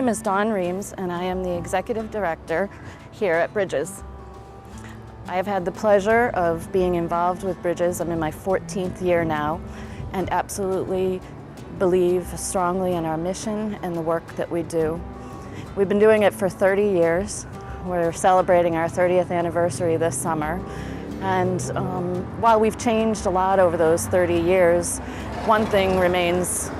is Dawn Reams, and I am the Executive Director here at Bridges. I have had the pleasure of being involved with Bridges. I'm in my 14th year now, and absolutely believe strongly in our mission and the work that we do. We've been doing it for 30 years. We're celebrating our 30th anniversary this summer. And while we've changed a lot over those 30 years, one thing remains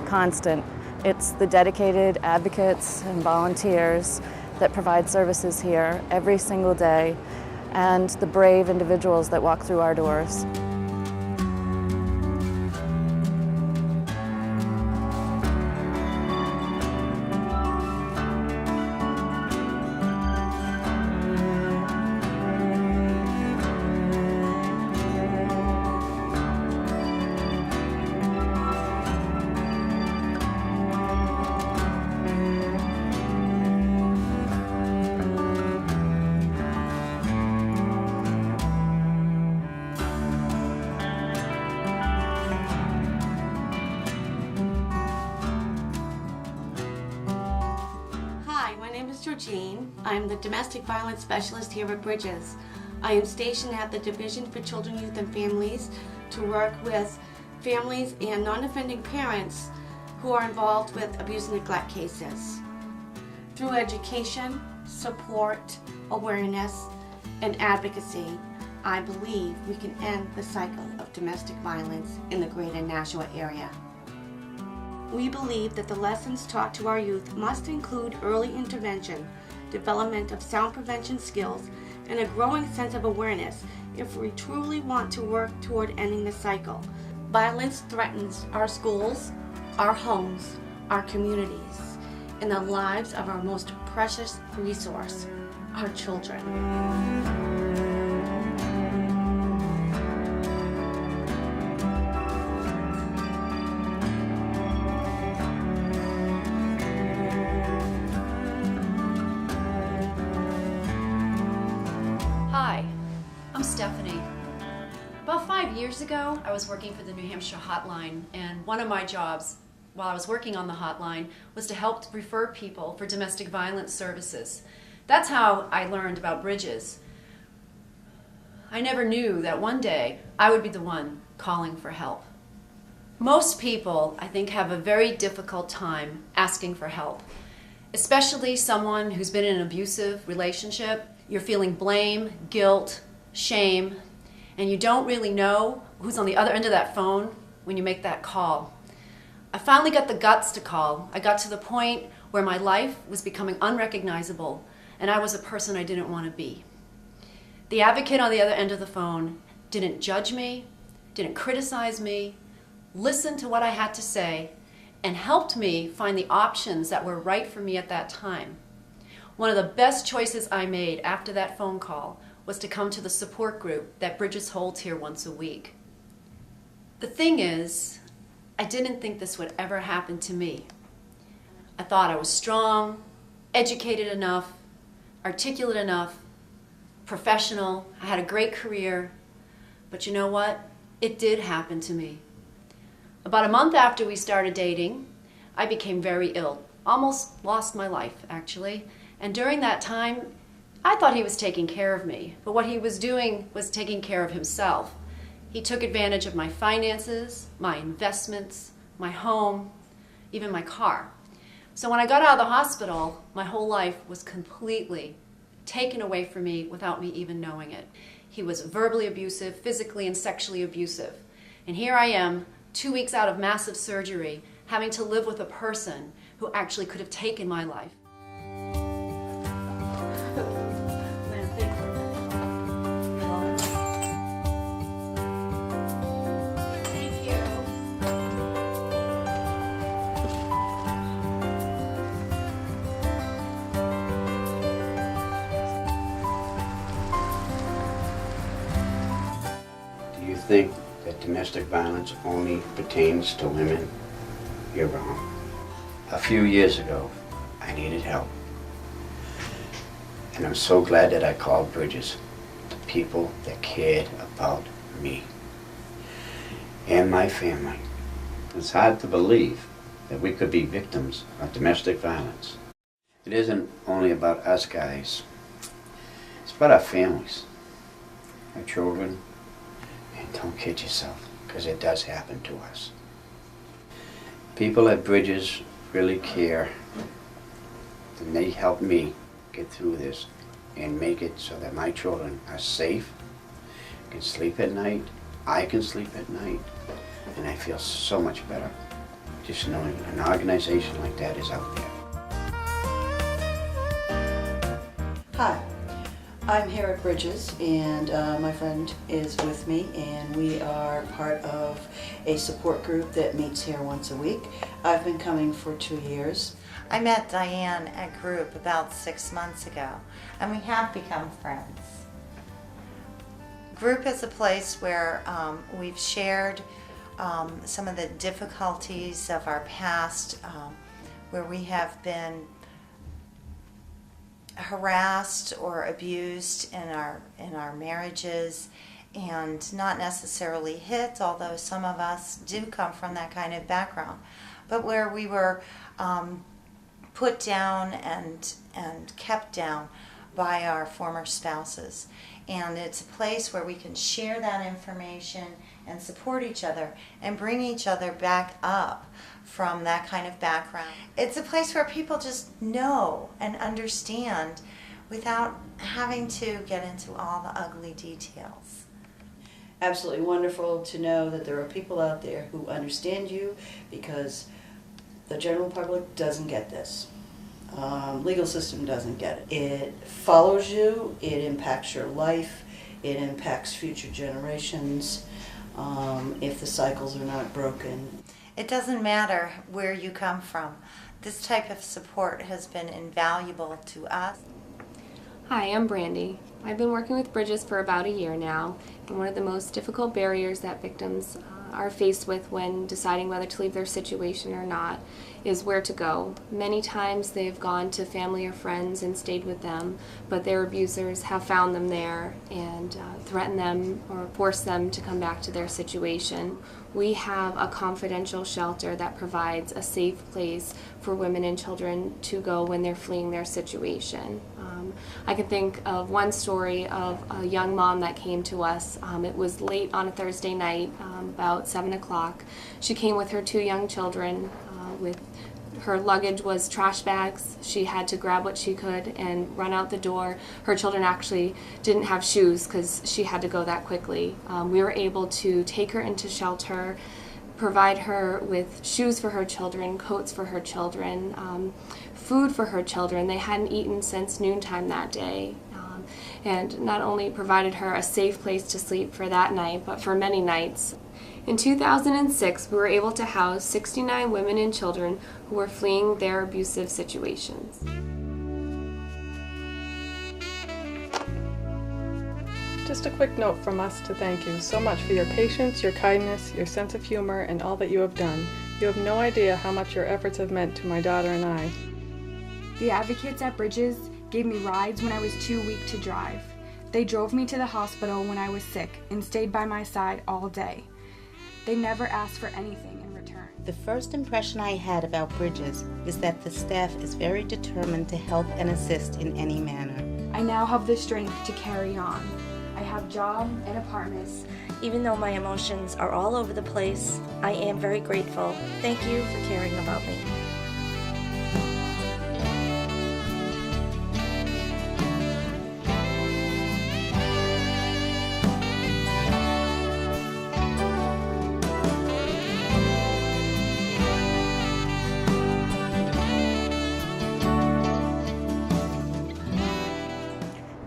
constant. It's the dedicated advocates and volunteers that provide services here every single day, and the brave individuals that walk through our doors. Jean. I'm the Domestic Violence Specialist here at Bridges. I am stationed at the Division for Children, Youth and Families to work with families and non-offending parents who are involved with abuse and neglect cases. Through education, support, awareness, and advocacy, I believe we can end the cycle of domestic violence in the greater Nashua area. We believe that the lessons taught to our youth must include early intervention, development of sound prevention skills, and a growing sense of awareness if we truly want to work toward ending the cycle. Violence threatens our schools, our homes, our communities, and the lives of our most precious resource, our children. Hi, I'm Stephanie. About 5 years ago, I was working for the New Hampshire Hotline, and one of my jobs while I was working on the hotline was to help refer people for domestic violence services. That's how I learned about Bridges. I never knew that one day I would be the one calling for help. Most people, I think, have a very difficult time asking for help, especially someone who's been in an abusive relationship. You're feeling blame, guilt, shame, and you don't really know who's on the other end of that phone when you make that call. I finally got the guts to call. I got to the point where my life was becoming unrecognizable, and I was a person I didn't want to be. The advocate on the other end of the phone didn't judge me, didn't criticize me, listened to what I had to say, and helped me find the options that were right for me at that time. One of the best choices I made after that phone call was to come to the support group that Bridges holds here once a week. The thing is, I didn't think this would ever happen to me. I thought I was strong, educated enough, articulate enough, professional, I had a great career, but you know what? It did happen to me. About a month after we started dating, I became very ill, almost lost my life actually. And during that time, I thought he was taking care of me, but what he was doing was taking care of himself. He took advantage of my finances, my investments, my home, even my car. So when I got out of the hospital, my whole life was completely taken away from me without me even knowing it. He was verbally abusive, physically and sexually abusive. And here I am, 2 weeks out of massive surgery, having to live with a person who actually could have taken my life. Do you think that domestic violence only pertains to women? You're wrong. A few years ago, I needed help. And I'm so glad that I called Bridges, the people that cared about me and my family. It's hard to believe that we could be victims of domestic violence. It isn't only about us guys. It's about our families, our children, and don't kid yourself, because it does happen to us. People at Bridges really care, and they help me get through this and make it so that my children are safe, can sleep at night, I can sleep at night, and I feel so much better just knowing an organization like that is out there. Hi, I'm here at Bridges, and my friend is with me, and we are part of a support group that meets here once a week. I've been coming for 2 years. I met Diane at group about 6 months ago, and we have become friends. Group is a place where we've shared some of the difficulties of our past, where we have been harassed or abused in our marriages, and not necessarily hit, although some of us do come from that kind of background, but where we were put down and kept down by our former spouses. And it's a place where we can share that information and support each other and bring each other back up from that kind of background. It's a place where people just know and understand without having to get into all the ugly details. Absolutely wonderful to know that there are people out there who understand you, because the general public doesn't get this. Legal system doesn't get it. It follows you, it impacts your life, it impacts future generations if the cycles are not broken. It doesn't matter where you come from. This type of support has been invaluable to us. Hi, I'm Brandy. I've been working with Bridges for about a year now, and one of the most difficult barriers that victims are faced with when deciding whether to leave their situation or not is where to go. Many times they've gone to family or friends and stayed with them, but their abusers have found them there and threatened them or forced them to come back to their situation. We have a confidential shelter that provides a safe place for women and children to go when they're fleeing their situation. I can think of one story of a young mom that came to us. It was late on a Thursday night, about 7 o'clock. She came with her 2 young children. With her luggage was trash bags. She had to grab what she could and run out the door. Her children actually didn't have shoes because she had to go that quickly. We were able to take her into shelter, provide her with shoes for her children, coats for her children, food for her children. They hadn't eaten since noontime that day. And not only provided her a safe place to sleep for that night, but for many nights. In 2006, we were able to house 69 women and children who were fleeing their abusive situations. Just a quick note from us to thank you so much for your patience, your kindness, your sense of humor, and all that you have done. You have no idea how much your efforts have meant to my daughter and I. The advocates at Bridges gave me rides when I was too weak to drive. They drove me to the hospital when I was sick and stayed by my side all day. They never asked for anything in return. The first impression I had about Bridges is that the staff is very determined to help and assist in any manner. I now have the strength to carry on. I have job and apartments. Even though my emotions are all over the place, I am very grateful. Thank you for caring about me.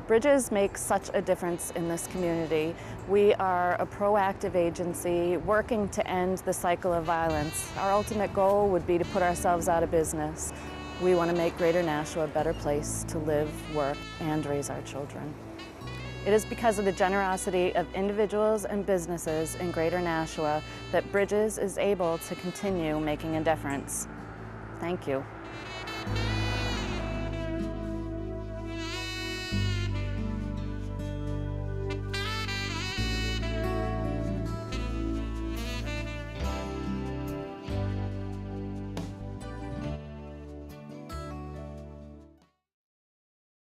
Bridges makes such a difference in this community. We are a proactive agency working to end the cycle of violence. Our ultimate goal would be to put ourselves out of business. We want to make Greater Nashua a better place to live, work, and raise our children. It is because of the generosity of individuals and businesses in Greater Nashua that Bridges is able to continue making a difference. Thank you.